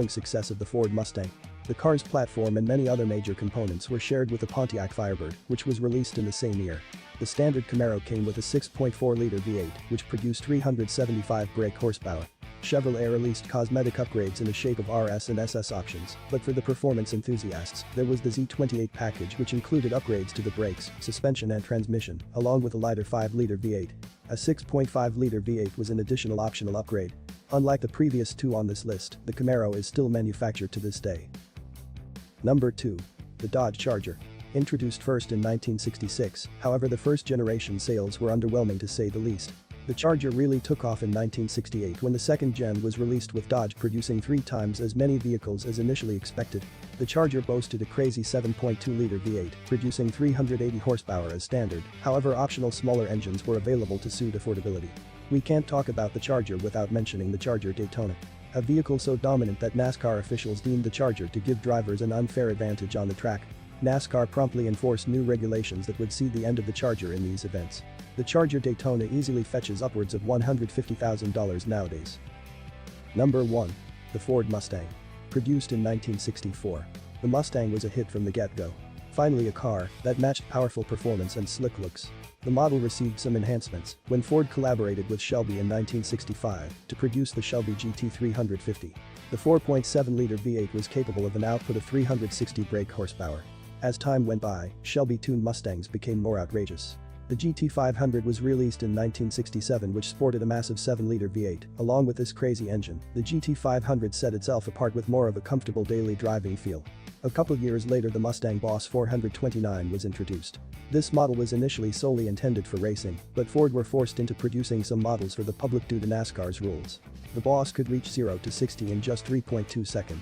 success of the Ford Mustang. The car's platform and many other major components were shared with the Pontiac Firebird, which was released in the same year. The standard Camaro came with a 6.4-liter V8, which produced 375 brake horsepower. Chevrolet released cosmetic upgrades in the shape of RS and SS options, but for the performance enthusiasts, there was the Z28 package which included upgrades to the brakes, suspension and transmission, along with a lighter 5-liter V8. A 6.5-liter V8 was an additional optional upgrade. Unlike the previous two on this list, the Camaro is still manufactured to this day. Number 2. The Dodge Charger. Introduced first in 1966, however the first generation sales were underwhelming to say the least. The Charger really took off in 1968 when the second gen was released, with Dodge producing 3 times as many vehicles as initially expected. The Charger boasted a crazy 7.2-liter V8, producing 380 horsepower as standard, however optional smaller engines were available to suit affordability. We can't talk about the Charger without mentioning the Charger Daytona. A vehicle so dominant that NASCAR officials deemed the Charger to give drivers an unfair advantage on the track. NASCAR promptly enforced new regulations that would see the end of the Charger in these events. The Charger Daytona easily fetches upwards of $150,000 nowadays. Number 1. The Ford Mustang. Produced in 1964. The Mustang was a hit from the get-go. Finally a car that matched powerful performance and slick looks. The model received some enhancements when Ford collaborated with Shelby in 1965 to produce the Shelby GT350. The 4.7-liter V8 was capable of an output of 360 brake horsepower. As time went by, Shelby-tuned Mustangs became more outrageous. The GT500 was released in 1967, which sported a massive 7-liter V8. Along with this crazy engine, the GT500 set itself apart with more of a comfortable daily driving feel. A couple years later, the Mustang Boss 429 was introduced. This model was initially solely intended for racing, but Ford were forced into producing some models for the public due to NASCAR's rules. The Boss could reach 0 to 60 in just 3.2 seconds.